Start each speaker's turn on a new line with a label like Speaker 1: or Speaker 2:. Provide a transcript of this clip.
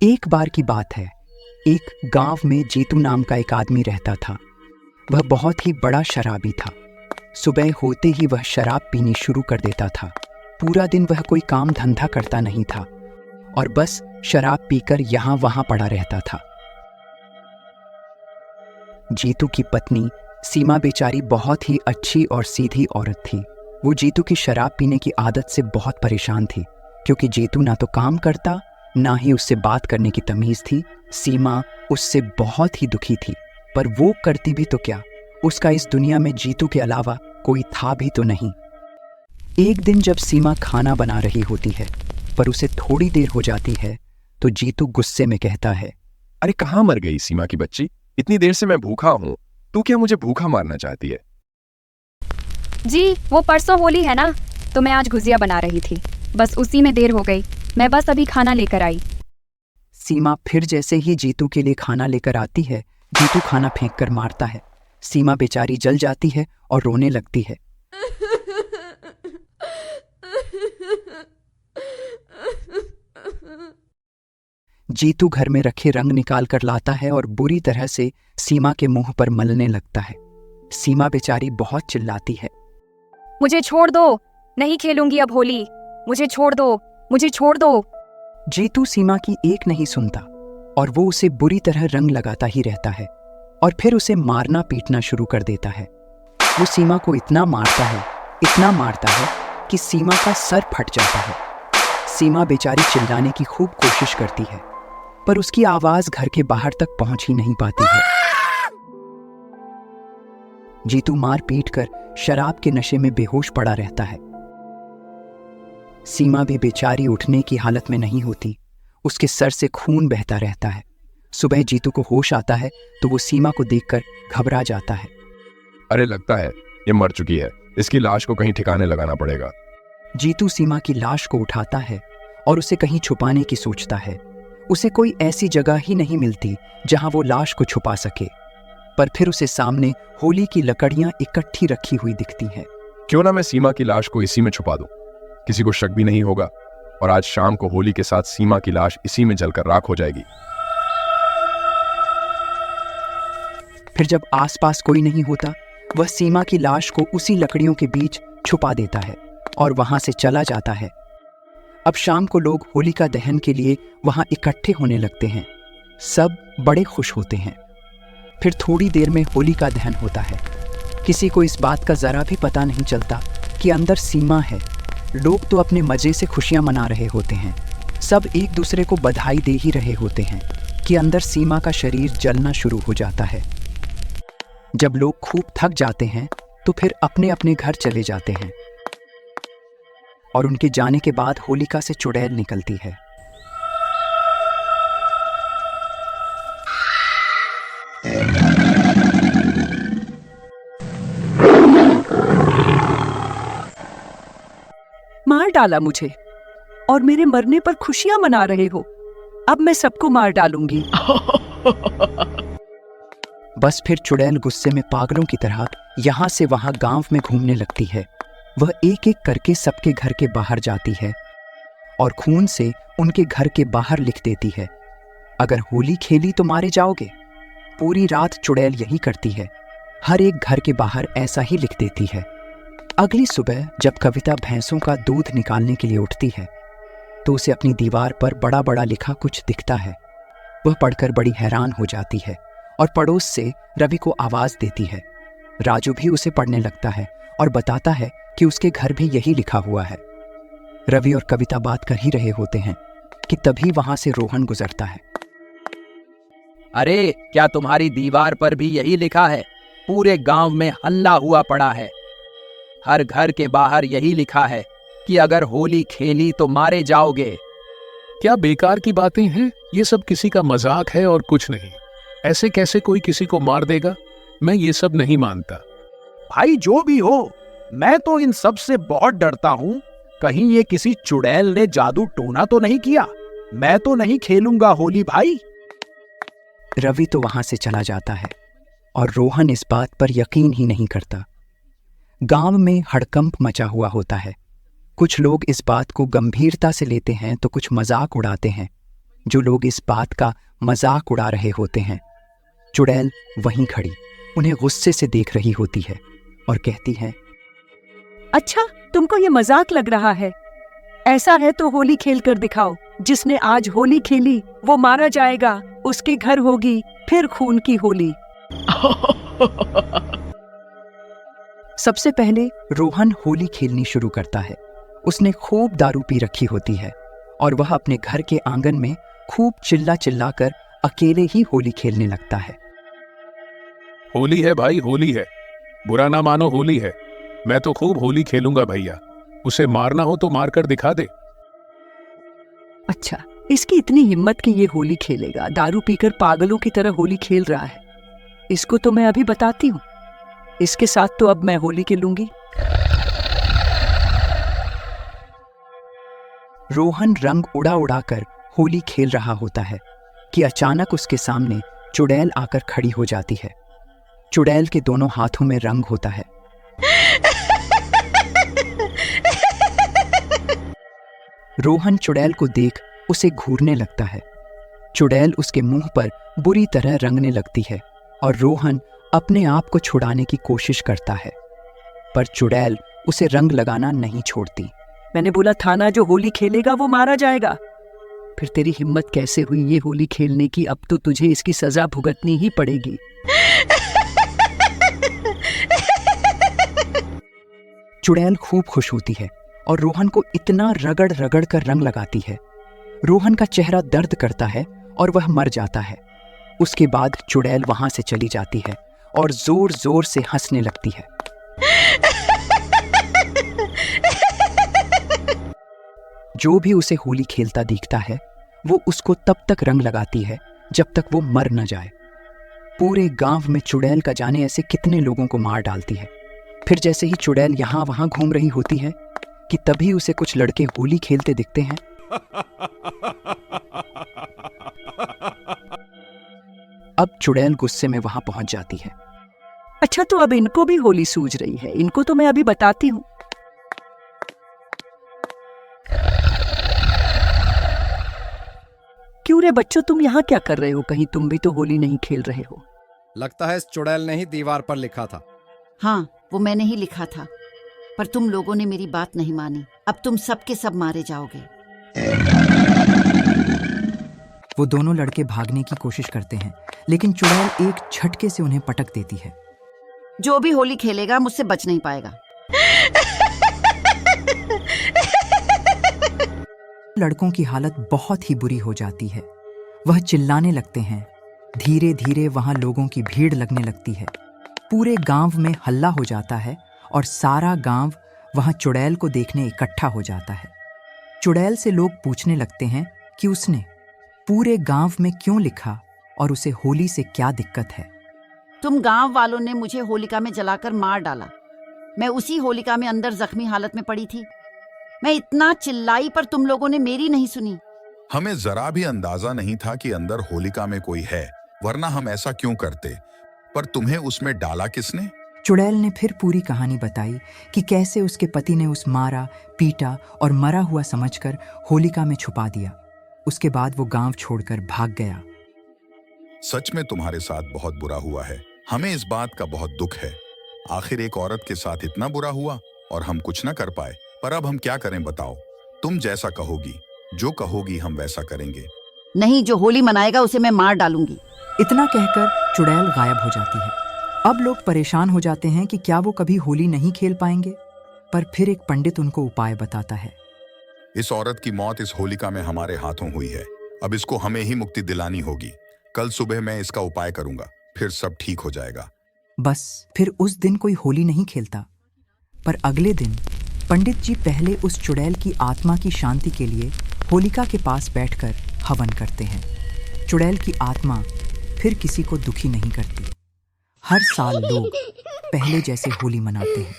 Speaker 1: एक बार की बात है, एक गांव में जीतू नाम का एक आदमी रहता था। वह बहुत ही बड़ा शराबी था। सुबह होते ही वह शराब पीनी शुरू कर देता था। पूरा दिन वह कोई काम धंधा करता नहीं था और बस शराब पीकर यहाँ वहाँ पड़ा रहता था। जीतू की पत्नी सीमा बेचारी बहुत ही अच्छी और सीधी औरत थी। वो जीतू की शराब पीने की आदत से बहुत परेशान थी, क्योंकि जीतू ना तो काम करता, ना ही उससे बात करने की तमीज थी। सीमा उससे बहुत ही दुखी थी, पर वो करती भी तो क्या, उसका इस दुनिया में जीतू के अलावा कोई था भी तो नहीं। एक दिन जब सीमा खाना बना रही होती है, पर उसे थोड़ी देर हो जाती है, तो जीतू गुस्से में कहता है,
Speaker 2: अरे कहाँ मर गई सीमा की बच्ची? इतनी देर से मैं भूखा हूँ, तू क्या मुझे भूखा मारना चाहती है?
Speaker 3: जी, वो परसों होली है ना, तो मैं आज गुजिया बना रही थी, बस उसी में देर हो गई। मैं बस अभी खाना लेकर आई।
Speaker 1: सीमा फिर जैसे ही जीतू के लिए खाना लेकर आती है, जीतू खाना फेंक कर मारता है। सीमा बेचारी जल जाती है और रोने लगती है। जीतू घर में रखे रंग निकाल कर लाता है और बुरी तरह से सीमा के मुंह पर मलने लगता है। सीमा बेचारी बहुत चिल्लाती है,
Speaker 3: मुझे छोड़ दो, नहीं खेलूंगी अब होली, मुझे छोड़ दो, मुझे छोड़ दो।
Speaker 1: जीतू सीमा की एक नहीं सुनता और वो उसे बुरी तरह रंग लगाता ही रहता है और फिर उसे मारना पीटना शुरू कर देता है। वो सीमा को इतना मारता है कि सीमा का सर फट जाता है। सीमा बेचारी चिल्लाने की खूब कोशिश करती है, पर उसकी आवाज घर के बाहर तक पहुंच ही नहीं पाती है। जीतू मार पीट कर शराब के नशे में बेहोश पड़ा रहता है। सीमा भी बेचारी उठने की हालत में नहीं होती, उसके सर से खून बहता रहता है। सुबह जीतू को होश आता है तो वो सीमा को देखकर घबरा जाता है।
Speaker 2: अरे लगता है ये मर चुकी है, इसकी लाश को कहीं ठिकाने लगाना पड़ेगा।
Speaker 1: जीतू सीमा की लाश को उठाता है और उसे कहीं छुपाने की सोचता है। उसे कोई ऐसी जगह ही नहीं मिलती जहां वो लाश को छुपा सके, पर फिर उसे सामने होली की लकड़ियां इकट्ठी रखी हुई दिखती हैं।
Speaker 2: क्यों ना मैं सीमा की लाश को इसी में छुपा दूं, किसी को शक भी नहीं होगा और आज शाम को होली के साथ सीमा की लाश इसी में जलकर राख हो जाएगी।
Speaker 1: फिर जब आसपास कोई नहीं होता, वह सीमा की लाश को उसी लकड़ियों के बीच छुपा देता है और वहां से चला जाता है। अब शाम को लोग होलिका दहन के लिए वहां इकट्ठे होने लगते हैं। सब बड़े खुश होते हैं। फिर थोड़ी देर में होलिका दहन होता है। किसी को इस बात का जरा भी पता नहीं चलता कि अंदर सीमा है। लोग तो अपने मजे से खुशियां मना रहे होते हैं। सब एक दूसरे को बधाई दे ही रहे होते हैं कि अंदर सीमा का शरीर जलना शुरू हो जाता है। जब लोग खूब थक जाते हैं तो फिर अपने अपने घर चले जाते हैं और उनके जाने के बाद होलिका से चुड़ैल निकलती है।
Speaker 4: मार डाला मुझे और मेरे मरने पर खुशियां मना रहे हो। अब मैं सबको मार डालूंगी।
Speaker 1: बस फिर चुड़ैल गुस्से में पागलों की तरह यहाँ से वहाँ गांव में घूमने लगती है। वह एक एक करके सबके घर के बाहर जाती है और खून से उनके घर के बाहर लिख देती है, अगर होली खेली तो मारे जाओगे। पूरी रात चुड़ैल यही करती है, हर एक घर के बाहर ऐसा ही लिख देती है। अगली सुबह जब कविता भैंसों का दूध निकालने के लिए उठती है तो उसे अपनी दीवार पर बड़ा बड़ा लिखा कुछ दिखता है। वह पढ़कर बड़ी हैरान हो जाती है और पड़ोस से रवि को आवाज देती है। राजू भी उसे पढ़ने लगता है और बताता है कि उसके घर भी यही लिखा हुआ है। रवि और कविता बात कर ही रहे होते हैं कि तभी वहां से रोहन गुजरता है।
Speaker 5: अरे क्या तुम्हारी दीवार पर भी यही लिखा है? पूरे गांव में हल्ला हुआ पड़ा है। हर घर के बाहर यही लिखा है कि अगर होली खेली तो मारे जाओगे।
Speaker 6: क्या बेकार की बातें हैं? ये सब किसी का मजाक है और कुछ नहीं। ऐसे कैसे कोई किसी को मार देगा? मैं ये सब नहीं मानता।
Speaker 5: भाई जो भी हो, मैं तो इन सब से बहुत डरता हूँ। कहीं ये किसी चुड़ैल ने जादू टोना तो नहीं किया? मैं तो नहीं खेलूंगा होली भाई।
Speaker 1: रवि तो वहां से चला जाता है और रोहन इस बात पर यकीन ही नहीं करता। गांव में हड़कंप मचा हुआ होता है। कुछ लोग इस बात को गंभीरता से लेते हैं तो कुछ मजाक उड़ाते हैं। जो लोग इस बात का मजाक उड़ा रहे होते हैं। चुड़ैल वहीं खड़ी उन्हें गुस्से से देख रही होती है और कहती है,
Speaker 4: अच्छा, तुमको ये मजाक लग रहा है? ऐसा है तो होली खेल कर दिखाओ। जिसने आज होली खेली वो मारा जाएगा, उसके घर होगी फिर खून की होली।
Speaker 1: सबसे पहले रोहन होली खेलनी शुरू करता है। उसने खूब दारू पी रखी होती है और वह अपने घर के आंगन में खूब चिल्ला चिल्ला कर अकेले ही होली खेलने लगता है।
Speaker 6: होली है भाई, होली है, बुरा ना मानो, होली है। मैं तो खूब होली खेलूंगा भैया, उसे मारना हो तो मार कर दिखा दे।
Speaker 4: अच्छा, इसकी इतनी हिम्मत कि ये होली खेलेगा, दारू पीकर पागलों की तरह होली खेल रहा है। इसको तो मैं अभी बताती हूँ। इसके साथ तो अब मैं होली खेलूंगी।
Speaker 1: रोहन रंग उड़ा उड़ा कर होली खेल रहा होता है कि अचानक उसके सामने चुड़ैल आकर खड़ी हो जाती है। चुड़ैल के दोनों हाथों में रंग होता है। रोहन चुड़ैल को देख उसे घूरने लगता है। चुड़ैल उसके मुंह पर बुरी तरह रंगने लगती है और रोहन अपने आप को छुड़ाने की कोशिश करता है, पर चुड़ैल उसे रंग लगाना नहीं छोड़ती।
Speaker 4: मैंने बोला था ना, जो होली खेलेगा वो मारा जाएगा। फिर तेरी हिम्मत कैसे हुई ये होली खेलने की? अब तो तुझे इसकी सजा भुगतनी ही पड़ेगी।
Speaker 1: चुड़ैल खूब खुश होती है और रोहन को इतना रगड़ रगड़ कर रंग लगाती है। रोहन का चेहरा दर्द करता है और वह मर जाता है। उसके बाद चुड़ैल वहां से चली जाती है और जोर जोर से हंसने लगती है। जो भी उसे होली खेलता दिखता है वो उसको तब तक रंग लगाती है जब तक वो मर न जाए। पूरे गांव में चुड़ैल का जाने ऐसे कितने लोगों को मार डालती है। फिर जैसे ही चुड़ैल यहां वहां घूम रही होती है कि तभी उसे कुछ लड़के होली खेलते दिखते हैं। अब चुड़ैल गुस्से में वहां पहुंच जाती है।
Speaker 4: अच्छा, तो अब इनको भी होली सूझ रही है। इनको तो मैं अभी बताती हूँ। क्यों रे बच्चों, तुम यहाँ क्या कर रहे हो? कहीं तुम भी तो होली नहीं खेल रहे हो?
Speaker 7: लगता है इस चुड़ैल ने ही दीवार पर लिखा था।
Speaker 8: हाँ, वो मैंने ही लिखा था, पर तुम लोगों ने मेरी बात नहीं मानी। अब तुम सब के सब मारे जाओगे।
Speaker 1: वो दोनों लड़के भागने की कोशिश करते हैं, लेकिन चुड़ैल एक झटके से उन्हें पटक देती है।
Speaker 8: जो भी होली खेलेगा मुझसे बच नहीं पाएगा।
Speaker 1: लड़कों की हालत बहुत ही बुरी हो जाती है। वह चिल्लाने लगते हैं। धीरे धीरे वहां लोगों की भीड़ लगने लगती है। पूरे गांव में हल्ला हो जाता है और सारा गांव वहां चुड़ैल को देखने इकट्ठा हो जाता है। चुड़ैल से लोग पूछने लगते हैं कि उसने पूरे गांव में क्यों लिखा और उसे होली से क्या दिक्कत है।
Speaker 8: तुम गांव वालों ने मुझे होलिका में जलाकर मार डाला। मैं उसी होलिका में अंदर जख्मी हालत में पड़ी थी। मैं इतना चिल्लाई पर तुम लोगों ने मेरी नहीं सुनी।
Speaker 9: हमें जरा भी अंदाजा नहीं था कि अंदर होलिका में कोई है, वरना हम ऐसा क्यों करते। पर तुम्हें उसमें डाला किसने?
Speaker 1: चुड़ैल ने फिर पूरी कहानी बताई कि कैसे उसके पति ने उस मारा, पीटा और मरा हुआ समझकर होलिका में छुपा दिया। उसके बाद वो गांव छोड़कर भाग गया।
Speaker 9: सच में तुम्हारे साथ बहुत बुरा हुआ है। हमें इस बात का बहुत दुख है। आखिर एक औरत के साथ इतना बुरा हुआ और हम कुछ न कर पाए। पर अब हम क्या करें बताओ? तुम जैसा कहोगी, जो कहोगी हम वैसा करेंगे।
Speaker 8: नहीं, जो होली मनाएगा उसे मैं मार डालूंगी।
Speaker 1: इतना कहकर चुड़ैल गायब हो जाती है। अब लोग परेशान हो जाते हैं कि क्या वो कभी होली नहीं खेल पाएंगे। पर फिर एक पंडित उनको उपाय बताता है।
Speaker 9: इस औरत की मौत इस होलिका में हमारे हाथों हुई है। अब इसको हमें ही मुक्ति दिलानी होगी। कल सुबह मैं इसका उपाय करूंगा, फिर सब ठीक हो जाएगा।
Speaker 1: बस फिर उस दिन कोई होली नहीं खेलता। पर अगले दिन पंडित जी पहले उस चुड़ैल की आत्मा की शांति के लिए होलिका के पास बैठकर हवन करते हैं। चुड़ैल की आत्मा फिर किसी को दुखी नहीं करती। हर साल लोग पहले जैसे होली मनाते हैं।